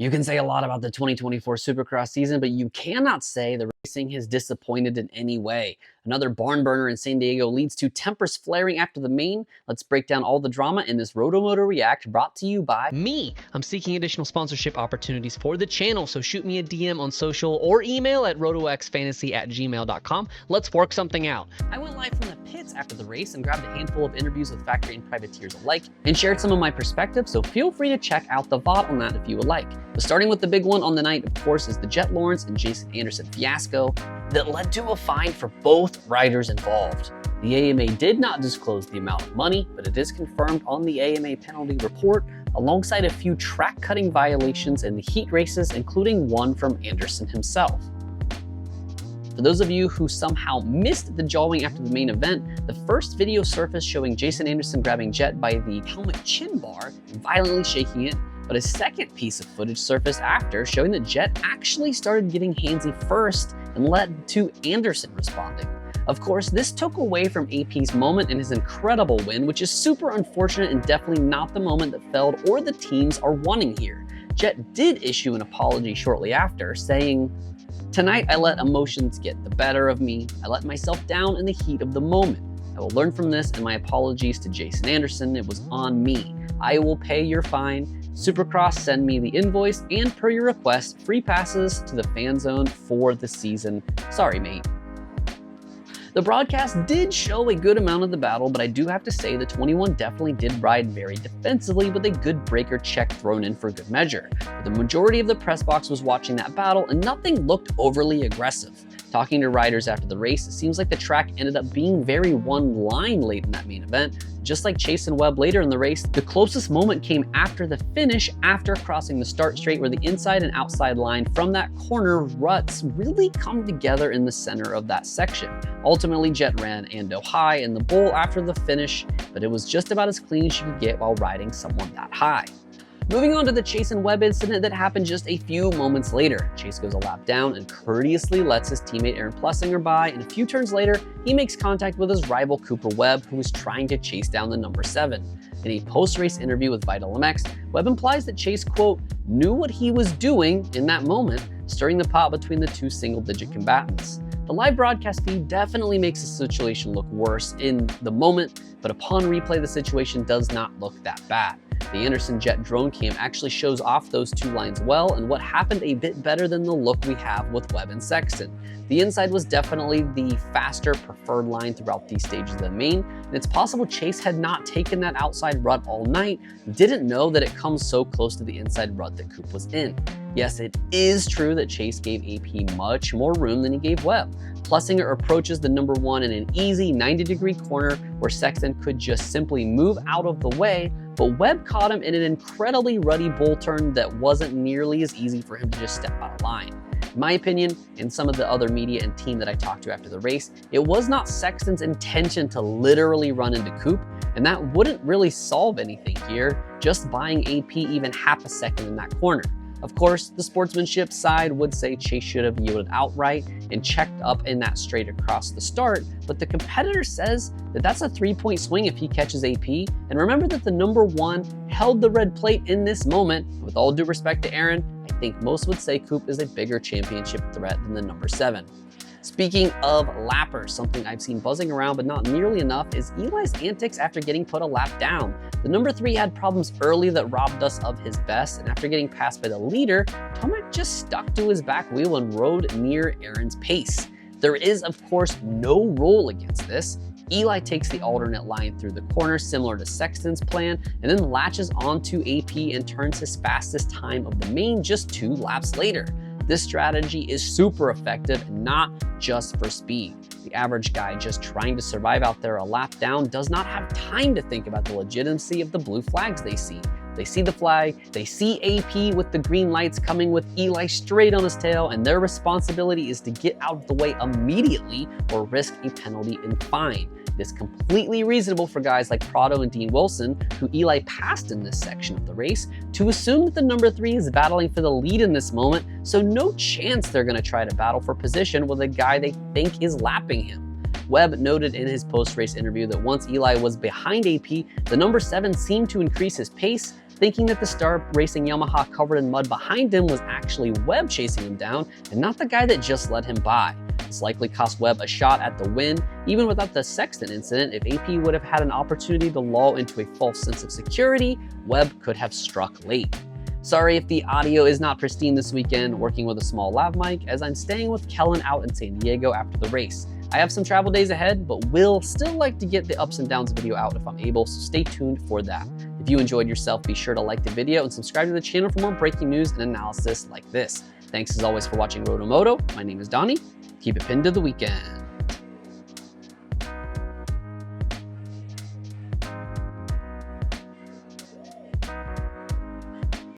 You can say a lot about the 2024 Supercross season, but you cannot say the racing has disappointed in any way. Another barn burner in San Diego leads to tempers flaring after the main. Let's break down all the drama in this RotoMoto React, brought to you by me. I'm seeking additional sponsorship opportunities for the channel, so shoot me a DM on social or email at rotoxfantasy@gmail.com. Let's work something out. I went live from the pits after the race and grabbed a handful of interviews with factory and privateers alike and shared some of my perspective, so feel free to check out the VOD on that if you would like. But starting with the big one on the night, of course, is the Jett Lawrence and Jason Anderson fiasco that led to a fine for both riders involved. The AMA did not disclose the amount of money, but it is confirmed on the AMA penalty report, alongside a few track-cutting violations in the heat races, including one from Anderson himself. For those of you who somehow missed the jawing after the main event, the first video surfaced showing Jason Anderson grabbing Jett by the helmet chin bar and violently shaking it, but a second piece of footage surfaced after, showing that Jett actually started getting handsy first and led to Anderson responding. Of course, this took away from AP's moment in his incredible win, which is super unfortunate and definitely not the moment that Feld or the teams are wanting here. Jett did issue an apology shortly after, saying, "Tonight I let emotions get the better of me. I let myself down in the heat of the moment. I will learn from this, and my apologies to Jason Anderson. It was on me. I will pay your fine. Supercross, send me the invoice, and per your request, free passes to the fan zone for the season. Sorry, mate." The broadcast did show a good amount of the battle, but I do have to say the 21 definitely did ride very defensively with a good breaker check thrown in for good measure. But the majority of the press box was watching that battle and nothing looked overly aggressive. Talking to riders after the race, it seems like the track ended up being very one line late in that main event. Just like Chase and Webb later in the race, the closest moment came after the finish, after crossing the start straight, where the inside and outside line from that corner ruts really come together in the center of that section. Ultimately, Jett ran Ando high in the bowl after the finish, but it was just about as clean as you could get while riding someone that high. Moving on to the Chase and Webb incident that happened just a few moments later. Chase goes a lap down and courteously lets his teammate Aaron Plessinger by, and a few turns later, he makes contact with his rival Cooper Webb, who was trying to chase down the number 7. In a post-race interview with Vital MX, Webb implies that Chase, quote, knew what he was doing in that moment, stirring the pot between the two single-digit combatants. The live broadcast feed definitely makes the situation look worse in the moment, but upon replay, the situation does not look that bad. The Anderson Jett drone cam actually shows off those two lines well, and what happened a bit better than the look we have with Webb and Sexton. The inside was definitely the faster preferred line throughout these stages of the main, and it's possible Chase had not taken that outside rut all night, didn't know that it comes so close to the inside rut that Coop was in. Yes, it is true that Chase gave AP much more room than he gave Webb. Plessinger approaches the number 1 in an easy 90-degree corner where Sexton could just simply move out of the way, but Webb caught him in an incredibly ruddy bull turn that wasn't nearly as easy for him to just step out of line. In my opinion, and some of the other media and team that I talked to after the race, it was not Sexton's intention to literally run into Coop, and that wouldn't really solve anything here, just buying AP even half a second in that corner. Of course, the sportsmanship side would say Chase should have yielded outright and checked up in that straight across the start, but the competitor says that that's a 3-point swing if he catches AP, and remember that the number 1 held the red plate in this moment. With all due respect to Aaron, I think most would say Coop is a bigger championship threat than the number 7. Speaking of lappers, something I've seen buzzing around but not nearly enough is Eli's antics after getting put a lap down. The number 3 had problems early that robbed us of his best, and after getting passed by the leader, Tomac just stuck to his back wheel and rode near Aaron's pace. There is, of course, no rule against this. Eli takes the alternate line through the corner, similar to Sexton's plan, and then latches onto AP and turns his fastest time of the main just 2 laps later. This strategy is super effective and not just for speed. The average guy just trying to survive out there a lap down does not have time to think about the legitimacy of the blue flags they see. They see the flag, they see AP with the green lights coming with Eli straight on his tail, and their responsibility is to get out of the way immediately or risk a penalty and fine. It is completely reasonable for guys like Prado and Dean Wilson, who Eli passed in this section of the race, to assume that the number 3 is battling for the lead in this moment, so no chance they're going to try to battle for position with a guy they think is lapping him. Webb noted in his post-race interview that once Eli was behind AP, the number 7 seemed to increase his pace, thinking that the star racing Yamaha covered in mud behind him was actually Webb chasing him down and not the guy that just let him by. This likely cost Webb a shot at the win. Even without the Sexton incident, if AP would have had an opportunity to lull into a false sense of security, Webb could have struck late. Sorry if the audio is not pristine this weekend, working with a small lav mic as I'm staying with Kellen out in San Diego after the race. I have some travel days ahead, but will still like to get the ups and downs video out if I'm able, so stay tuned for that. If you enjoyed yourself, be sure to like the video and subscribe to the channel for more breaking news and analysis like this. Thanks as always for watching RotoMoto. My name is Donnie. Keep it pinned to the weekend.